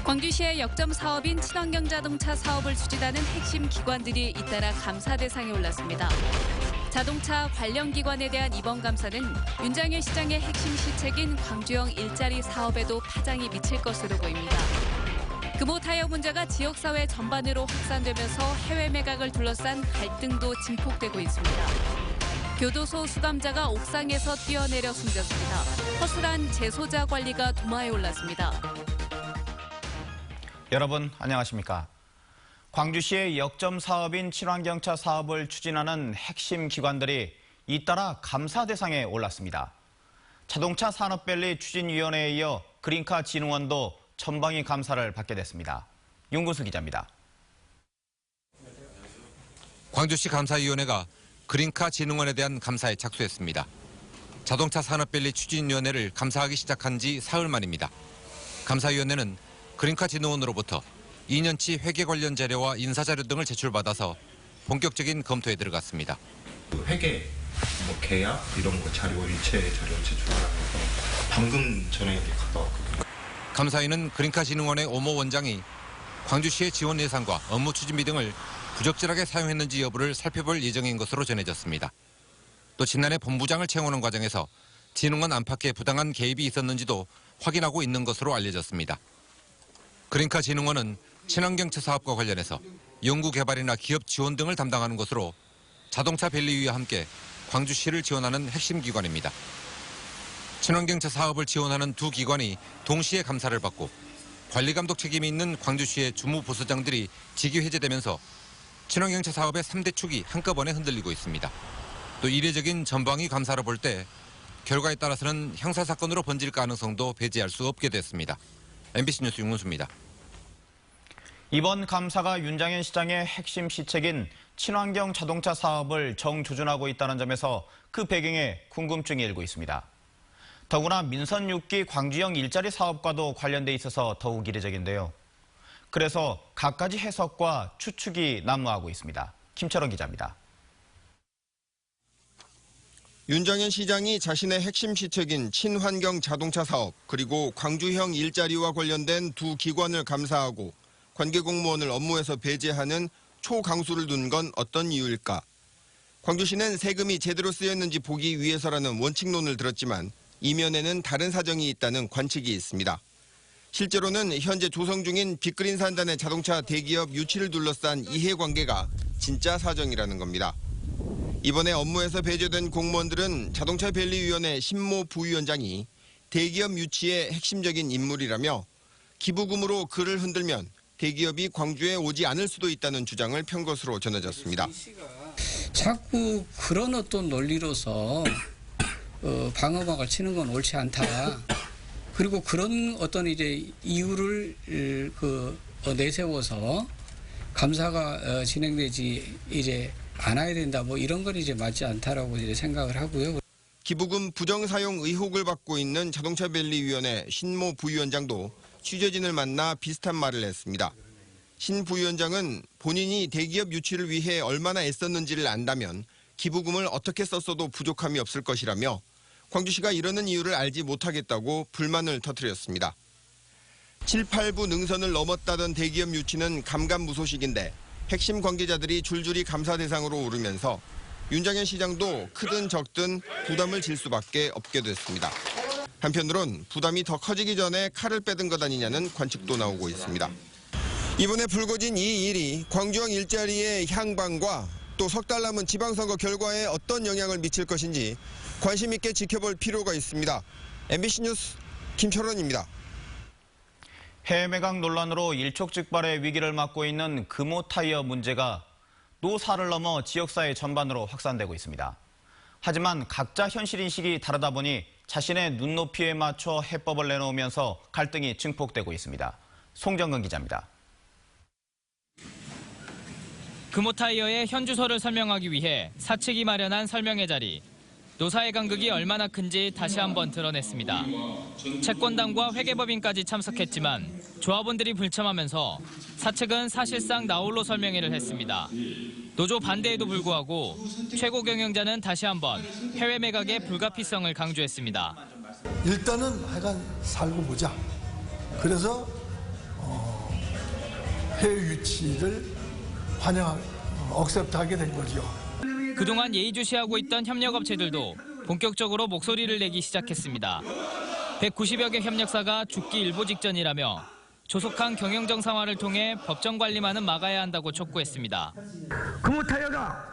광주시의 역점 사업인 친환경 자동차 사업을 추진하는 핵심 기관들이 잇따라 감사 대상에 올랐습니다. 자동차 관련 기관에 대한 이번 감사는 윤장현 시장의 핵심 실책인 광주형 일자리 사업에도 파장이 미칠 것으로 보입니다. 금호 타이어 문제가 지역사회 전반으로 확산되면서 해외 매각을 둘러싼 갈등도 증폭되고 있습니다. 교도소 수감자가 옥상에서 뛰어내려 숨졌습니다. 허술한 재소자 관리가 도마에 올랐습니다. 여러분 안녕하십니까? 광주시의 역점 사업인 친환경차 사업을 추진하는 핵심 기관들이 잇따라 감사 대상에 올랐습니다. 자동차 산업밸리 추진위원회에 이어 그린카 진흥원도 전방위 감사를 받게 됐습니다. 윤구수 기자입니다. 광주시 감사위원회가 그린카 진흥원에 대한 감사에 착수했습니다. 자동차 산업밸리 추진위원회를 감사하기 시작한 지 사흘 만입니다. 감사위원회는 그린카 진흥원으로부터 2년치 회계 관련 자료와 인사자료 등을 제출받아서 본격적인 검토에 들어갔습니다. 회계, 계약 이런 거 자료, 일체 자료 제출하면서 방금 전에 갔다 왔거든요. 감사위는 그린카 진흥원의 오모 원장이 광주시의 지원 예산과 업무 추진비 등을 부적절하게 사용했는지 여부를 살펴볼 예정인 것으로 전해졌습니다. 또 지난해 본부장을 채용하는 과정에서 진흥원 안팎에 부당한 개입이 있었는지도 확인하고 있는 것으로 알려졌습니다. 그린카 진흥원은 친환경차 사업과 관련해서 연구개발이나 기업 지원 등을 담당하는 것으로 자동차 밸리위와 함께 광주시를 지원하는 핵심 기관입니다. 친환경차 사업을 지원하는 두 기관이 동시에 감사를 받고 관리감독 책임이 있는 광주시의 주무부서장들이 직위 해제되면서 친환경차 사업의 3대 축이 한꺼번에 흔들리고 있습니다. 또 이례적인 전방위 감사를 볼 때 결과에 따라서는 형사사건으로 번질 가능성도 배제할 수 없게 됐습니다. MBC 뉴스 윤문수입니다. 이번 감사가 윤장현 시장의 핵심 시책인 친환경 자동차 사업을 정조준하고 있다는 점에서 그 배경에 궁금증이 일고 있습니다. 더구나 민선 6기 광주형 일자리 사업과도 관련돼 있어서 더욱 이례적인데요. 그래서 갖가지 해석과 추측이 난무하고 있습니다. 김철원 기자입니다. 윤장현 시장이 자신의 핵심 시책인 친환경 자동차 사업 그리고 광주형 일자리와 관련된 두 기관을 감사하고 관계 공무원을 업무에서 배제하는 초강수를 둔 건 어떤 이유일까? 광주시는 세금이 제대로 쓰였는지 보기 위해서라는 원칙론을 들었지만 이면에는 다른 사정이 있다는 관측이 있습니다. 실제로는 현재 조성 중인 빅그린 산단의 자동차 대기업 유치를 둘러싼 이해관계가 진짜 사정이라는 겁니다. 이번에 업무에서 배제된 공무원들은 자동차 밸리위원회 신모 부위원장이 대기업 유치의 핵심적인 인물이라며 기부금으로 그를 흔들면 대기업이 광주에 오지 않을 수도 있다는 주장을 편 것으로 전해졌습니다. 자꾸 그런 어떤 논리로서 방어막을 치는 건 옳지 않다. 그리고 그런 어떤 이제 이유를 내세워서 감사가 진행되지 이제 않아야 된다. 뭐 이런 건 이제 맞지 않다라고 이제 생각을 하고요. 기부금 부정 사용 의혹을 받고 있는 자동차밸리위원회 신모 부위원장도 취재진을 만나 비슷한 말을 했습니다. 신 부위원장은 본인이 대기업 유치를 위해 얼마나 애썼는지를 안다면 기부금을 어떻게 썼어도 부족함이 없을 것이라며 광주시가 이러는 이유를 알지 못하겠다고 불만을 터뜨렸습니다. 7, 8부 능선을 넘었다던 대기업 유치는 감감무소식인데 핵심 관계자들이 줄줄이 감사 대상으로 오르면서 윤장현 시장도 크든 적든 부담을 질 수밖에 없게 됐습니다. 한편으론 부담이 더 커지기 전에 칼을 빼든 것 아니냐는 관측도 나오고 있습니다. 이번에 불거진 이 일이 광주형 일자리의 향방과 또 석 달 남은 지방선거 결과에 어떤 영향을 미칠 것인지 관심 있게 지켜볼 필요가 있습니다. MBC 뉴스 김철원입니다. 해외 매각 논란으로 일촉즉발의 위기를 맞고 있는 금호 타이어 문제가 노사를 넘어 지역사회 전반으로 확산되고 있습니다. 하지만 각자 현실인식이 다르다 보니 자신의 눈높이에 맞춰 해법을 내놓으면서 갈등이 증폭되고 있습니다. 송정근 기자입니다. 금호 타이어의 현주소를 설명하기 위해 사측이 마련한 설명회 자리. 노사의 간극이 얼마나 큰지 다시 한번 드러냈습니다. 채권단과 회계법인까지 참석했지만 조합원들이 불참하면서 사측은 사실상 나홀로 설명회를 했습니다. 노조 반대에도 불구하고 최고 경영자는 다시 한번 해외 매각의 불가피성을 강조했습니다. 일단은 하여간 살고 보자. 그래서 해외 유치를 억셉트하게 된 거죠. 그동안 예의주시하고 있던 협력업체들도 본격적으로 목소리를 내기 시작했습니다. 190여 개 협력사가 죽기 일보 직전이라며 조속한 경영 정상화를 통해 법정 관리만은 막아야 한다고 촉구했습니다. 금호타이어가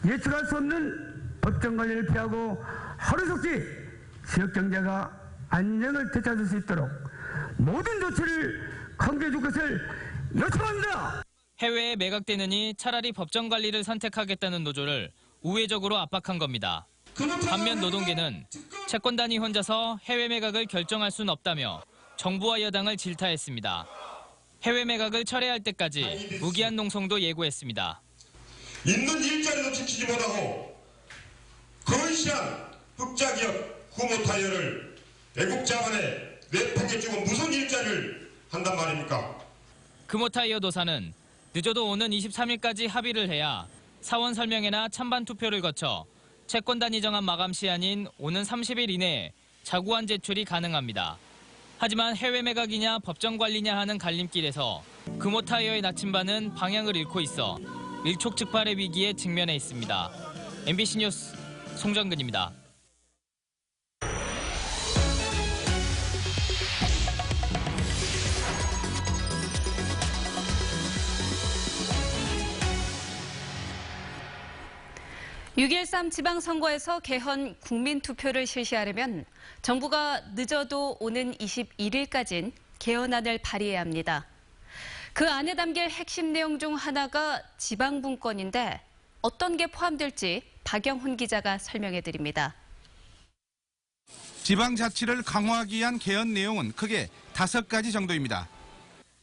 예측할 수 없는 법정 관리를 피하고 하루속히 지역 경제가 안정을 되찾을 수 있도록 모든 조치를 강구해 줄 것을 요청합니다. 해외에 매각되느니 차라리 법정 관리를 선택하겠다는 노조를 우회적으로 압박한 겁니다. 반면 노동계는 채권단이 혼자서 해외 매각을 결정할 수는 없다며 정부와 여당을 질타했습니다. 해외 매각을 철회할 때까지 무기한 농성도 예고했습니다. 있는 일자리도 지키지 못하고 거시한 흑자기업 금호타이어를 외국 자본에 내팽개치고 무슨 일자리를 한단 말입니까? 금호타이어 노사는 늦어도 오는 23일까지 합의를 해야 사원 설명회나 찬반 투표를 거쳐 채권단이 정한 마감 시한인 오는 30일 이내에 자구안 제출이 가능합니다. 하지만 해외 매각이냐 법정 관리냐 하는 갈림길에서 금호타이어의 나침반은 방향을 잃고 있어 일촉즉발의 위기에 직면해 있습니다. MBC 뉴스 송정근입니다. (6.13) 지방선거에서 개헌 국민투표를 실시하려면 정부가 늦어도 오는 21일까지는 개헌안을 발의해야 합니다. 그 안에 담길 핵심 내용 중 하나가 지방분권인데 어떤 게 포함될지 박영훈 기자가 설명해드립니다. 지방자치를 강화하기 위한 개헌 내용은 크게 5가지 정도입니다.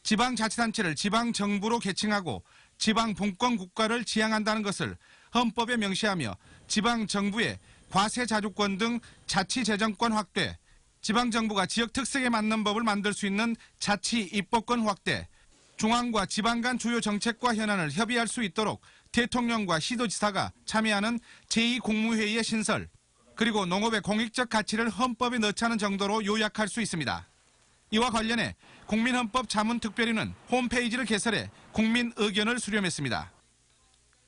지방자치단체를 지방정부로 개칭하고 지방분권 국가를 지향한다는 것을 헌법에 명시하며 지방정부의 과세자주권 등 자치재정권 확대, 지방정부가 지역 특색에 맞는 법을 만들 수 있는 자치 입법권 확대, 중앙과 지방 간 주요 정책과 현안을 협의할 수 있도록 대통령과 시도지사가 참여하는 제2국무회의의 신설, 그리고 농업의 공익적 가치를 헌법에 넣자는 정도로 요약할 수 있습니다. 이와 관련해 국민헌법 자문특별위는 홈페이지를 개설해 국민 의견을 수렴했습니다.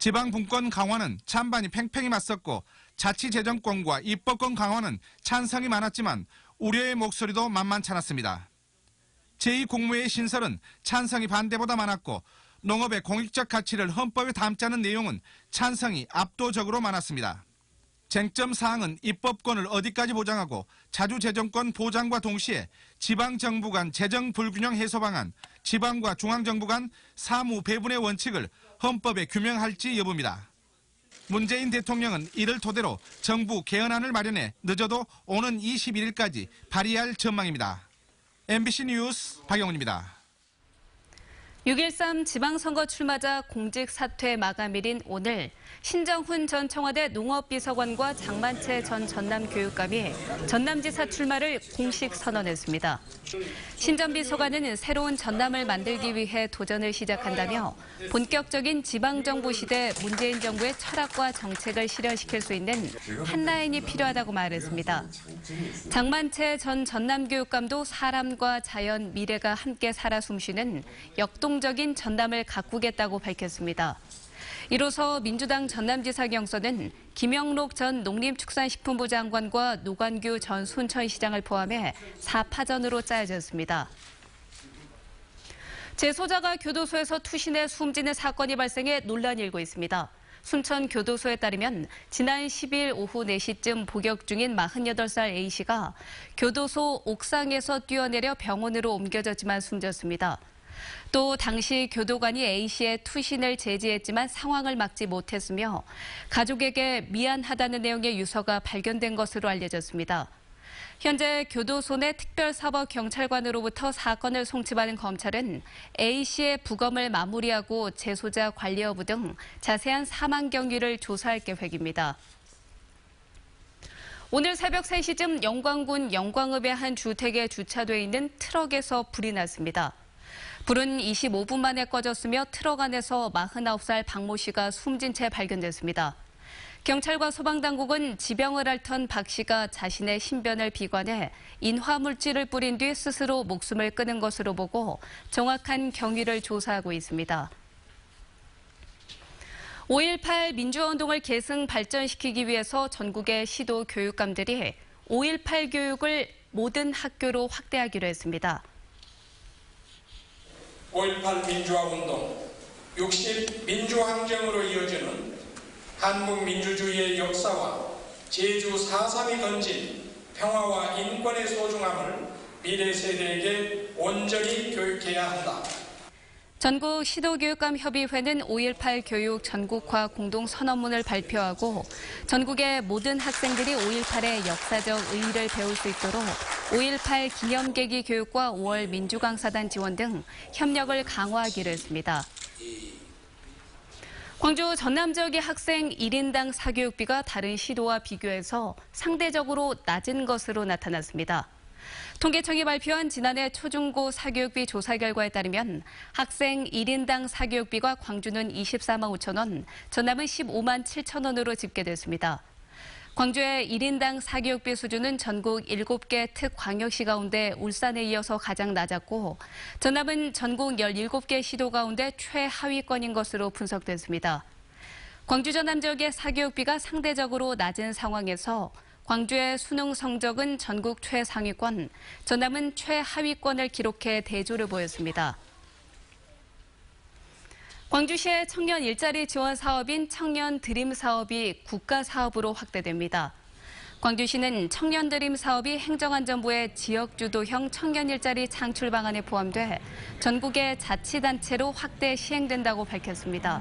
지방분권 강화는 찬반이 팽팽히 맞섰고 자치재정권과 입법권 강화는 찬성이 많았지만 우려의 목소리도 만만치 않았습니다. 제2국무회의 신설은 찬성이 반대보다 많았고 농업의 공익적 가치를 헌법에 담자는 내용은 찬성이 압도적으로 많았습니다. 쟁점 사항은 입법권을 어디까지 보장하고 자주재정권 보장과 동시에 지방정부 간 재정 불균형 해소 방안, 지방과 중앙정부 간 사무 배분의 원칙을 헌법에 규명할지 여부입니다. 문재인 대통령은 이를 토대로 정부 개헌안을 마련해 늦어도 오는 21일까지 발의할 전망입니다. MBC 뉴스 박영훈입니다. 6.13 지방선거 출마자 공직 사퇴 마감일인 오늘 신정훈 전 청와대 농업비서관과 장만채 전 전남교육감이 전남지사 출마를 공식 선언했습니다. 신 전 비서관은 새로운 전남을 만들기 위해 도전을 시작한다며 본격적인 지방정부 시대 문재인 정부의 철학과 정책을 실현시킬 수 있는 한 라인이 필요하다고 말했습니다. 장만채 전 전남교육감도 사람과 자연, 미래가 함께 살아 숨쉬는 역동적인 전남을 가꾸겠다고 밝혔습니다. 이로써 민주당 전남지사 경선은 김영록 전 농림축산식품부 장관과 노관규 전 순천시장을 포함해 4파전으로 짜여졌습니다. 재소자가 교도소에서 투신해 숨지는 사건이 발생해 논란이 일고 있습니다. 순천교도소에 따르면 지난 10일 오후 4시쯤 복역 중인 48살 A씨가 교도소 옥상에서 뛰어내려 병원으로 옮겨졌지만 숨졌습니다. 또 당시 교도관이 A씨의 투신을 제지했지만 상황을 막지 못했으며 가족에게 미안하다는 내용의 유서가 발견된 것으로 알려졌습니다. 현재 교도소 내 특별사법경찰관으로부터 사건을 송치받은 검찰은 A씨의 부검을 마무리하고 재소자 관리 여부 등 자세한 사망 경위를 조사할 계획입니다. 오늘 새벽 3시쯤 영광군 영광읍의 한 주택에 주차돼 있는 트럭에서 불이 났습니다. 불은 25분 만에 꺼졌으며 트럭 안에서 49살 박모 씨가 숨진 채 발견됐습니다. 경찰과 소방당국은 지병을 앓던 박 씨가 자신의 신변을 비관해 인화물질을 뿌린 뒤 스스로 목숨을 끊은 것으로 보고 정확한 경위를 조사하고 있습니다. 5.18 민주화운동을 계승 발전시키기 위해서 전국의 시도 교육감들이 5.18 교육을 모든 학교로 확대하기로 했습니다. 5.18 민주화운동, 60 민주항쟁으로 이어지는 한국 민주주의의 역사와 제주 4.3이 건진 평화와 인권의 소중함을 미래 세대에게 온전히 교육해야 한다. 전국 시도교육감협의회는 5.18 교육 전국화 공동선언문을 발표하고 전국의 모든 학생들이 5.18의 역사적 의의를 배울 수 있도록 5.18 기념계기 교육과 5월 민주강사단 지원 등 협력을 강화하기로 했습니다. 광주 전남 지역의 학생 1인당 사교육비가 다른 시도와 비교해서 상대적으로 낮은 것으로 나타났습니다. 통계청이 발표한 지난해 초중고 사교육비 조사 결과에 따르면 학생 1인당 사교육비가 광주는 24만 5천 원, 전남은 15만 7천 원으로 집계됐습니다. 광주의 1인당 사교육비 수준은 전국 7개 특광역시 가운데 울산에 이어서 가장 낮았고 전남은 전국 17개 시도 가운데 최하위권인 것으로 분석됐습니다. 광주 전남 지역의 사교육비가 상대적으로 낮은 상황에서 광주의 수능 성적은 전국 최상위권, 전남은 최하위권을 기록해 대조를 보였습니다. 광주시의 청년 일자리 지원 사업인 청년 드림 사업이 국가 사업으로 확대됩니다. 광주시는 청년 드림 사업이 행정안전부의 지역주도형 청년 일자리 창출 방안에 포함돼 전국의 자치단체로 확대 시행된다고 밝혔습니다.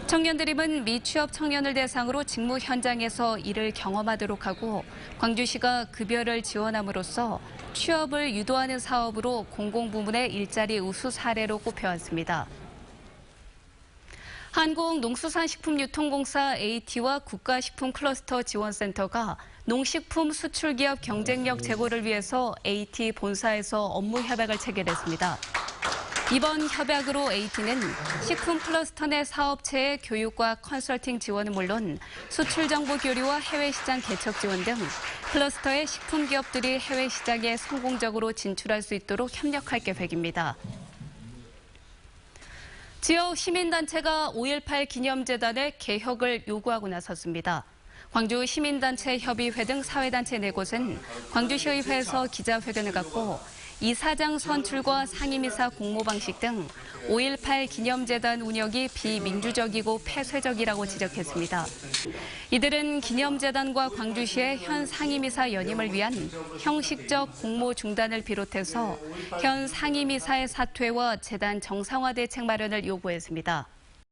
청년 드림은 미취업 청년을 대상으로 직무 현장에서 일을 경험하도록 하고 광주시가 급여를 지원함으로써 취업을 유도하는 사업으로 공공부문의 일자리 우수 사례로 꼽혀왔습니다. 한국농수산식품유통공사 AT와 국가식품클러스터 지원센터가 농식품 수출기업 경쟁력 제고를 위해서 AT 본사에서 업무 협약을 체결했습니다. 이번 협약으로 AT는 식품 클러스터 내 사업체의 교육과 컨설팅 지원은 물론 수출 정보 교류와 해외 시장 개척 지원 등 클러스터의 식품 기업들이 해외 시장에 성공적으로 진출할 수 있도록 협력할 계획입니다. 지역 시민단체가 5.18 기념재단의 개혁을 요구하고 나섰습니다. 광주 시민단체 협의회 등 사회단체 4곳은 광주시의회에서 기자회견을 갖고 이사장 선출과 상임이사 공모 방식 등 5.18 기념재단 운영이 비민주적이고 폐쇄적이라고 지적했습니다. 이들은 기념재단과 광주시의 현 상임이사 연임을 위한 형식적 공모 중단을 비롯해서 현 상임이사의 사퇴와 재단 정상화 대책 마련을 요구했습니다.